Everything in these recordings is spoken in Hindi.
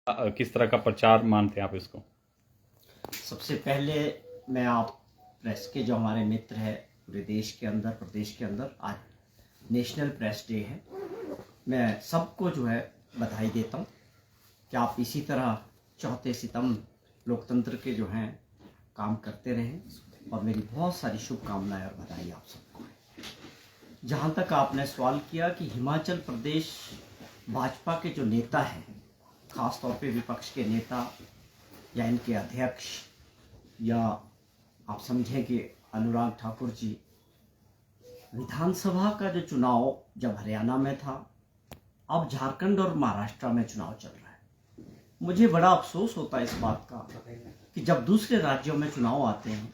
किस तरह का प्रचार मानते हैं आप इसको? सबसे पहले मैं आप प्रेस के जो हमारे मित्र हैं पूरे देश के अंदर प्रदेश के अंदर आज नेशनल प्रेस डे है, मैं सबको जो है बधाई देता हूँ कि आप इसी तरह चौथे सितम लोकतंत्र के जो हैं काम करते रहें और मेरी बहुत सारी शुभकामनाएं और बधाई आप सबको है। जहाँ तक आपने सवाल किया कि हिमाचल प्रदेश भाजपा के जो नेता हैं, खास तौर पे विपक्ष के नेता या इनके अध्यक्ष या आप समझें कि अनुराग ठाकुर जी, विधानसभा का जो चुनाव जब हरियाणा में था, अब झारखंड और महाराष्ट्र में चुनाव चल रहा है। मुझे बड़ा अफसोस होता है इस बात का कि जब दूसरे राज्यों में चुनाव आते हैं,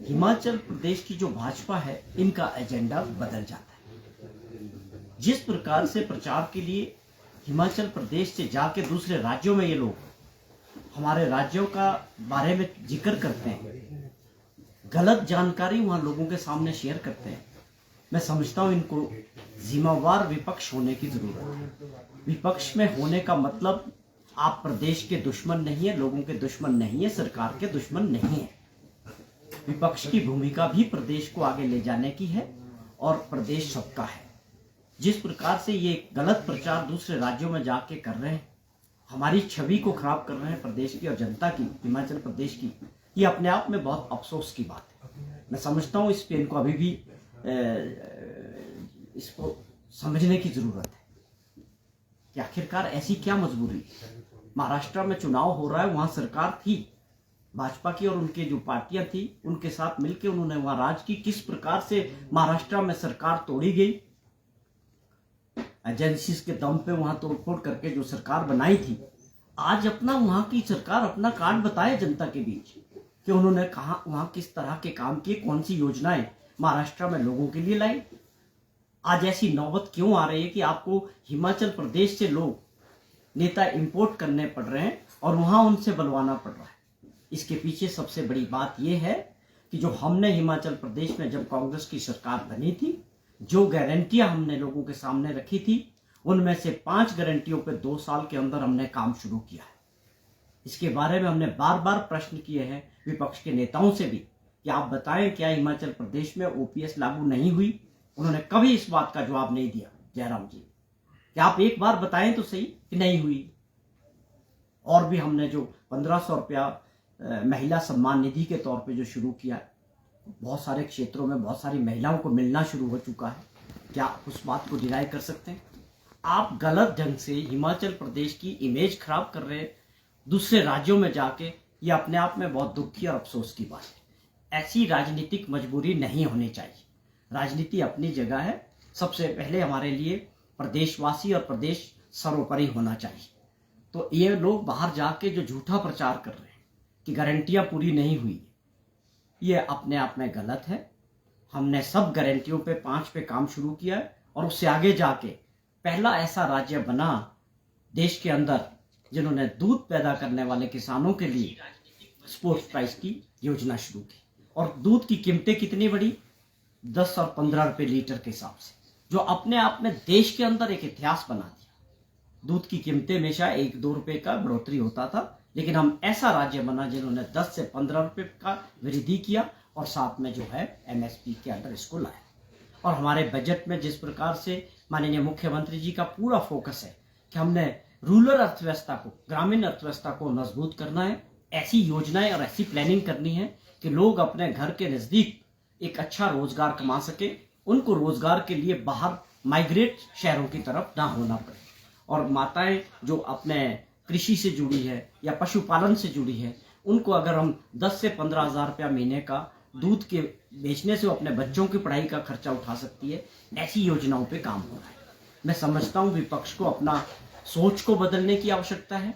हिमाचल प्रदेश की जो भाजपा है इनका एजेंडा बदल जाता है। जिस प्रकार से प्रचार के लिए हिमाचल प्रदेश से जाके दूसरे राज्यों में ये लोग हमारे राज्यों का बारे में जिक्र करते हैं, गलत जानकारी वहां लोगों के सामने शेयर करते हैं, मैं समझता हूं इनको जिम्मेवार विपक्ष होने की जरूरत है। विपक्ष में होने का मतलब आप प्रदेश के दुश्मन नहीं है, लोगों के दुश्मन नहीं है, सरकार के दुश्मन नहीं है। विपक्ष की भूमिका भी प्रदेश को आगे ले जाने की है और प्रदेश सबका है। जिस प्रकार से ये गलत प्रचार दूसरे राज्यों में जाके कर रहे हैं, हमारी छवि को खराब कर रहे हैं प्रदेश की और जनता की, हिमाचल प्रदेश की, ये अपने आप में बहुत अफसोस की बात है। मैं समझता हूँ इस पे इनको अभी भी इसको समझने की जरूरत है कि आखिरकार ऐसी क्या मजबूरी है। महाराष्ट्र में चुनाव हो रहा है, वहां सरकार थी भाजपा की और उनके जो पार्टियां थी उनके साथ मिलकर उन्होंने वहां राज की। किस प्रकार से महाराष्ट्र में सरकार तोड़ी गई, एजेंसीज के दम पे वहां तोड़फोड़ करके जो सरकार बनाई थी, आज अपना वहां की सरकार अपना कार्ड बताए जनता के बीच कि उन्होंने कहा वहां किस तरह के काम किए, कौन सी योजनाएं महाराष्ट्र में लोगों के लिए लाई। आज ऐसी नौबत क्यों आ रही है कि आपको हिमाचल प्रदेश से लोग नेता इंपोर्ट करने पड़ रहे हैं और वहां उनसे बुलवाना पड़ रहा है। इसके पीछे सबसे बड़ी बात यह है कि जो हमने हिमाचल प्रदेश में जब कांग्रेस की सरकार बनी थी, जो गारंटियां हमने लोगों के सामने रखी थी, उनमें से 5 गारंटियों पे 2 साल के अंदर हमने काम शुरू किया है। इसके बारे में हमने बार बार प्रश्न किए हैं विपक्ष के नेताओं से भी कि आप बताएं क्या हिमाचल प्रदेश में ओपीएस लागू नहीं हुई। उन्होंने कभी इस बात का जवाब नहीं दिया। जयराम जी, क्या आप एक बार बताएं तो सही कि नहीं हुई। और भी हमने जो 1500 रुपया महिला सम्मान निधि के तौर पे जो शुरू किया, बहुत सारे क्षेत्रों में बहुत सारी महिलाओं को मिलना शुरू हो चुका है। क्या उस बात को डिनाई कर सकते हैं? आप गलत ढंग से हिमाचल प्रदेश की इमेज खराब कर रहे हैं दूसरे राज्यों में जाके। ये अपने आप में बहुत दुख की और अफसोस की बात है। ऐसी राजनीतिक मजबूरी नहीं होनी चाहिए। राजनीति अपनी जगह है। सबसे पहले हमारे लिए प्रदेशवासी और प्रदेश सर्वोपरि होना चाहिए। तो ये लोग बाहर जाके जो झूठा प्रचार कर रहे हैं कि गारंटियां पूरी नहीं हुई, ये अपने आप में गलत है। हमने सब गारंटियों पे 5 पे काम शुरू किया है और उससे आगे जाके पहला ऐसा राज्य बना देश के अंदर जिन्होंने दूध पैदा करने वाले किसानों के लिए स्पोर्ट्स प्राइस की योजना शुरू की। और दूध की कीमतें कितनी बढ़ी, 10 और 15 रुपए लीटर के हिसाब से, जो अपने आप में देश के अंदर एक इतिहास बना दिया। दूध की कीमतें हमेशा 1-2 रुपए का बढ़ोतरी होता था, लेकिन हम ऐसा राज्य बना जिन्होंने 10 से 15 रुपए का वृद्धि किया और साथ में जो है एमएसपी के अंदर इसको लाया। और हमारे बजट में जिस प्रकार से माननीय मुख्यमंत्री जी का पूरा फोकस है कि हमने रूरल अर्थव्यवस्था को, ग्रामीण अर्थव्यवस्था को मजबूत करना है, ऐसी योजनाएं और ऐसी प्लानिंग करनी है कि लोग अपने घर के नजदीक एक अच्छा रोजगार कमा सके, उनको रोजगार के लिए बाहर माइग्रेट शहरों की तरफ ना होना पड़े। और माताएं जो अपने कृषि से जुड़ी है या पशुपालन से जुड़ी है, उनको अगर हम 10 से 15 हजार रुपया महीने का दूध के बेचने से वो अपने बच्चों की पढ़ाई का खर्चा उठा सकती है, ऐसी योजनाओं पे काम हो रहा है। मैं समझता हूँ विपक्ष को अपना सोच को बदलने की आवश्यकता है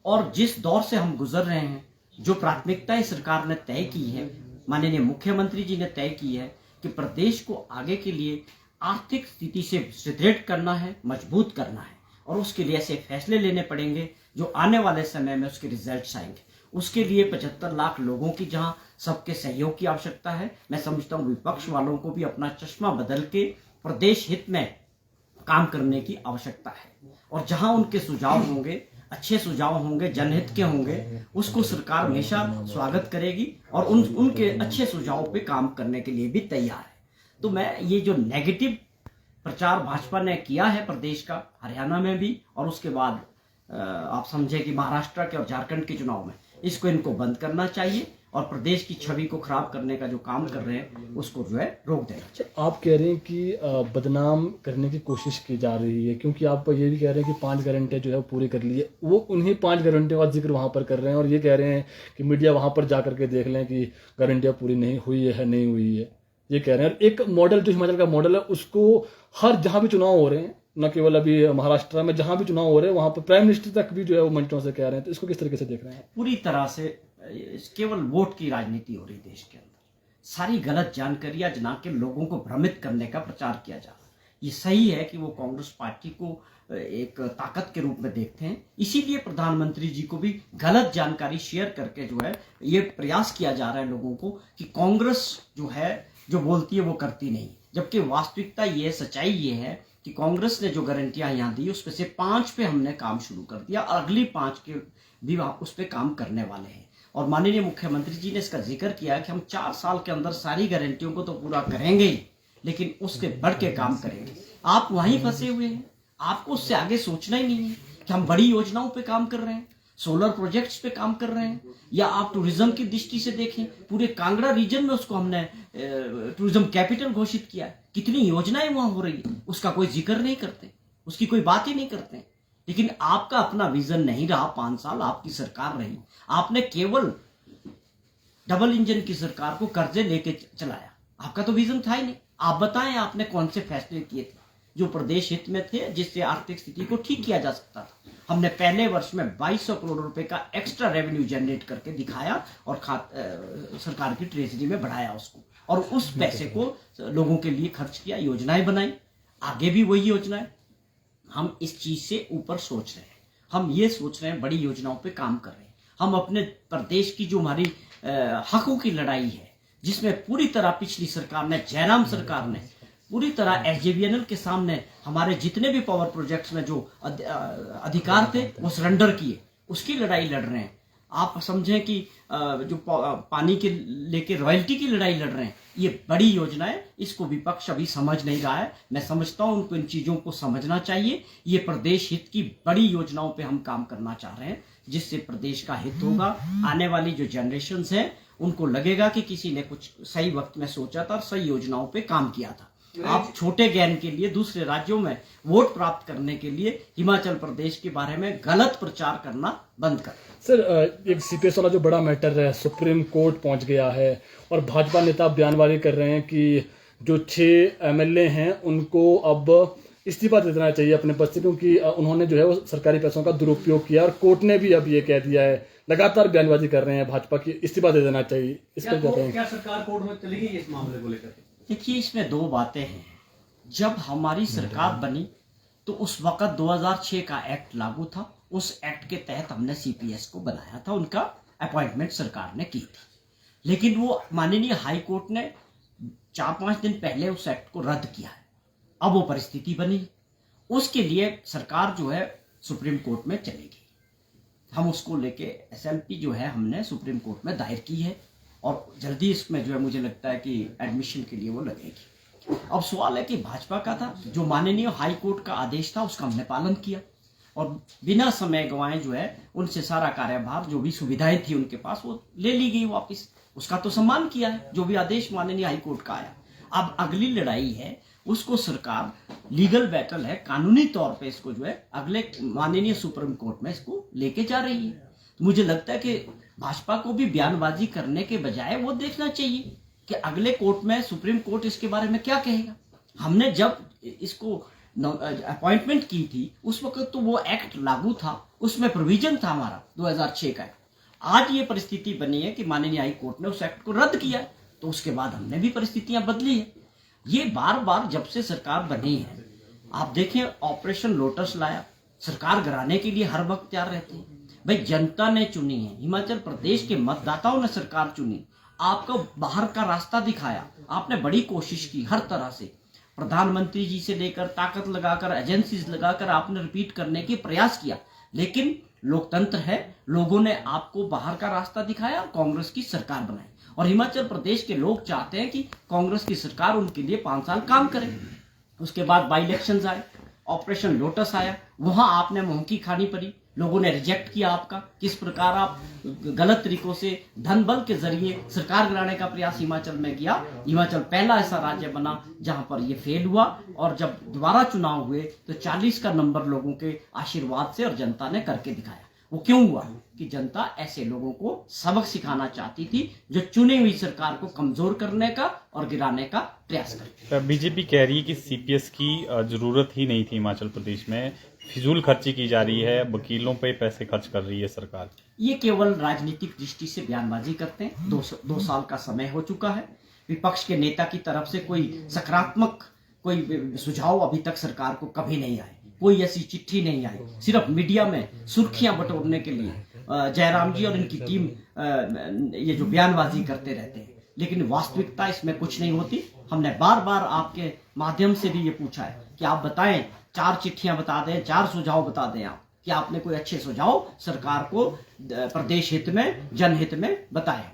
और जिस दौर से हम गुजर रहे हैं, जो प्राथमिकताएं सरकार ने तय की है, माननीय मुख्यमंत्री जी ने तय की है कि प्रदेश को आगे के लिए आर्थिक स्थिति से सुदृढ़ करना है, मजबूत करना है और उसके लिए ऐसे फैसले लेने पड़ेंगे जो आने वाले समय में उसके रिजल्ट्स आएंगे। उसके लिए 75 लाख लोगों की जहां सबके सहयोग की आवश्यकता है, मैं समझता हूं विपक्ष वालों को भी अपना चश्मा बदल के प्रदेश हित में काम करने की आवश्यकता है। और जहां उनके सुझाव होंगे, अच्छे सुझाव होंगे, जनहित के होंगे, उसको सरकार हमेशा स्वागत करेगी और उनके अच्छे सुझावों पे काम करने के लिए भी तैयार है। तो मैं ये जो नेगेटिव प्रचार भाजपा ने किया है प्रदेश का, हरियाणा में भी, और उसके बाद आप समझे कि महाराष्ट्र के और झारखंड के चुनाव में, इसको इनको बंद करना चाहिए और प्रदेश की छवि को खराब करने का जो काम कर रहे हैं उसको जो है रोक देना चाहिए। आप कह रहे हैं कि बदनाम करने की कोशिश की जा रही है, क्योंकि आप ये भी कह रहे हैं कि 5 गारंटियां जो है वो पूरी कर ली है। वो उन्हीं 5 गारंटियों का जिक्र वहां पर कर रहे हैं और ये कह रहे हैं कि मीडिया वहां पर जा करके देख लें कि गारंटियां पूरी नहीं हुई है नहीं हुई है, ये कह रहे हैं। और एक मॉडल जो हिमाचल का मॉडल है उसको हर जहां भी चुनाव हो रहे हैं, न केवल अभी महाराष्ट्र में, जहां भी चुनाव हो रहे हैं वहां पर प्राइम मिनिस्टर तक भी जो है वो मंचों से कह रहे हैं। तो इसको किस तरीके से देख रहे हैं? पूरी तरह से केवल वोट की राजनीति हो रही देश के अंदर। सारी गलत जानकारियां जना के लोगों को भ्रमित करने का प्रचार किया जा रहा है। ये सही है कि वो कांग्रेस पार्टी को एक ताकत के रूप में देखते हैं, इसीलिए प्रधानमंत्री जी को भी गलत जानकारी शेयर करके जो है ये प्रयास किया जा रहा है लोगों को कि कांग्रेस जो है जो बोलती है वो करती नहीं। जबकि वास्तविकता ये, सच्चाई ये है कि कांग्रेस ने जो गारंटियां यहाँ दी उसमें से 5 पे हमने काम शुरू कर दिया और अगली 5 के भी उस पर काम करने वाले हैं। और माननीय मुख्यमंत्री जी ने इसका जिक्र किया कि हम 4 साल के अंदर सारी गारंटियों को तो पूरा करेंगे ही, लेकिन उसके बढ़ के काम करेंगे। आप वहीं फंसे हुए हैं, आपको उससे आगे सोचना ही नहीं है कि हम बड़ी योजनाओं पे काम कर रहे हैं, सोलर प्रोजेक्ट्स पे काम कर रहे हैं, या आप टूरिज्म की दृष्टि से देखें, पूरे कांगड़ा रीजन में उसको हमने टूरिज्म कैपिटल घोषित किया है। कितनी योजनाएं वहां हो रही है, उसका कोई जिक्र नहीं करते, उसकी कोई बात ही नहीं करते। लेकिन आपका अपना विजन नहीं रहा। 5 साल आपकी सरकार रही, आपने केवल डबल इंजन की सरकार को कर्जे लेके चलाया, आपका तो विजन था ही नहीं। आप बताएं आपने कौन से फैसले किए थे जो प्रदेश हित में थे, जिससे आर्थिक स्थिति को ठीक किया जा सकता था। हमने पहले वर्ष में 2200 करोड़ रुपए का एक्स्ट्रा रेवेन्यू जनरेट करके दिखाया और सरकार की ट्रेजरी में बढ़ाया उसको, और उस पैसे को लोगों के लिए खर्च किया, योजनाएं बनाई, आगे भी वही योजनाएं। हम इस चीज से ऊपर सोच रहे हैं, हम ये सोच रहे हैं बड़ी योजनाओं पे काम कर रहे हैं। हम अपने प्रदेश की जो हमारी हकों की लड़ाई है, जिसमें पूरी तरह पिछली सरकार ने, जयराम सरकार ने पूरी तरह एसजेवीएनएल के सामने हमारे जितने भी पावर प्रोजेक्ट्स में जो अधिकार थे वो सरेंडर किए, उसकी लड़ाई लड़ रहे हैं। आप समझें कि जो पानी के लेके रॉयल्टी की लड़ाई लड़ रहे हैं, ये बड़ी योजना है। इसको विपक्ष अभी समझ नहीं रहा है। मैं समझता हूं उनको इन चीजों को समझना चाहिए। ये प्रदेश हित की बड़ी योजनाओं पे हम काम करना चाह रहे हैं, जिससे प्रदेश का हित होगा। आने वाली जो जनरेशन है उनको लगेगा कि किसी ने कुछ सही वक्त में सोचा था और सही योजनाओं पे काम किया था। आप छोटे ज्ञान के लिए दूसरे राज्यों में वोट प्राप्त करने के लिए हिमाचल प्रदेश के बारे में गलत प्रचार करना बंद कर। सर, एक सीपीएस वाला जो बड़ा मैटर है, सुप्रीम कोर्ट पहुंच गया है और भाजपा नेता बयानबाजी कर रहे हैं कि जो 6 एमएलए हैं उनको अब इस्तीफा दे देना चाहिए अपने पद से, क्योंकि उन्होंने जो है वो सरकारी पैसों का दुरुपयोग किया। और कोर्ट ने भी अब ये कह दिया है, लगातार बयानबाजी कर रहे हैं भाजपा की, इस्तीफा दे देना चाहिए। इसको क्या सरकार कोर्ट में चलेगी इस मामले को लेकर? देखिए, इसमें 2 बातें हैं। जब हमारी सरकार बनी तो उस वक्त 2006 का एक्ट लागू था। उस एक्ट के तहत हमने सीपीएस को बनाया था, उनका अपॉइंटमेंट सरकार ने की थी। लेकिन वो माननीय हाई कोर्ट ने 4-5 दिन पहले उस एक्ट को रद्द किया है। अब वो परिस्थिति बनी, उसके लिए सरकार जो है सुप्रीम कोर्ट में चलेगी। हम उसको लेके एसएलपी जो है हमने सुप्रीम कोर्ट में दायर की है और जल्दी इसमें जो है मुझे लगता है कि एडमिशन के लिए वो लगेगी। अब सवाल है कि भाजपा का था, जो माननीय हाई कोर्ट का आदेश था उसका हमने पालन किया और बिना समय गंवाए जो है उनसे सारा कार्यभार, जो भी सुविधाएं थी उनके पास, वो ले ली गई वापस। उसका तो सम्मान किया है जो भी आदेश माननीय हाई कोर्ट का आया। अब अगली लड़ाई है, उसको सरकार लीगल बैटल है, कानूनी तौर पे इसको जो है अगले माननीय सुप्रीम कोर्ट में इसको लेके जा रही है। तो मुझे लगता है कि भाजपा को भी बयानबाजी करने के बजाय वो देखना चाहिए कि अगले कोर्ट में सुप्रीम कोर्ट इसके बारे में क्या कहेगा। हमने जब इसको अपॉइंटमेंट की थी उस वक्त तो वो एक्ट लागू था, उसमें प्रोविजन था हमारा 2006 का। आज ये परिस्थिति बनी है कि माननीय हाई कोर्ट ने उस एक्ट को रद्द किया, तो उसके बाद हमने भी परिस्थितियां बदली है। ये बार बार जब से सरकार बनी है, आप देखें ऑपरेशन लोटस लाया, सरकार गिराने के लिए हर वक्त तैयार रहती है। भाई जनता ने चुनी है, हिमाचल प्रदेश के मतदाताओं ने सरकार चुनी, आपको बाहर का रास्ता दिखाया, आपने बड़ी कोशिश की हर तरह से, प्रधानमंत्री जी से लेकर ताकत लगाकर, एजेंसीज लगाकर आपने रिपीट करने की प्रयास किया, लेकिन लोकतंत्र है, लोगों ने आपको बाहर का रास्ता दिखाया और कांग्रेस की सरकार बनाई। और हिमाचल प्रदेश के लोग चाहते हैं कि कांग्रेस की सरकार उनके लिए 5 साल काम करे। उसके बाद बाई इलेक्शंस आए, ऑपरेशन लोटस आया, वहां आपने मुंह की खानी पड़ी, लोगों ने रिजेक्ट किया आपका। किस प्रकार आप गलत तरीकों से धन बल के जरिए सरकार गिराने का प्रयास हिमाचल में किया। हिमाचल पहला ऐसा राज्य बना जहां पर ये फेल हुआ, और जब दोबारा चुनाव हुए तो 40 का नंबर लोगों के आशीर्वाद से और जनता ने करके दिखाया। वो क्यों हुआ कि जनता ऐसे लोगों को सबक सिखाना चाहती थी जो चुनी हुई सरकार को कमजोर करने का और गिराने का प्रयास करती। बीजेपी कह रही है कि सीपीएस की जरूरत ही नहीं थी हिमाचल प्रदेश में, फिजूल खर्ची की जा रही है, वकीलों पे पैसे खर्च कर रही है सरकार। ये केवल राजनीतिक दृष्टि से बयानबाजी करते हैं। 2 साल का समय हो चुका है, विपक्ष के नेता की तरफ से कोई सकारात्मक कोई सुझाव अभी तक सरकार को कभी नहीं आए, कोई ऐसी चिट्ठी नहीं आई। सिर्फ मीडिया में सुर्खियां बटोरने के लिए जयराम जी और इनकी टीम ये जो बयानबाजी करते रहते हैं, लेकिन वास्तविकता इसमें कुछ नहीं होती। हमने बार बार आपके माध्यम से भी ये पूछा है कि आप बताएं, 4 चिट्ठियां बता दें, 4 सुझाव बता दें आप कि आपने कोई अच्छे सुझाव सरकार को प्रदेश हित में, जनहित में बताए।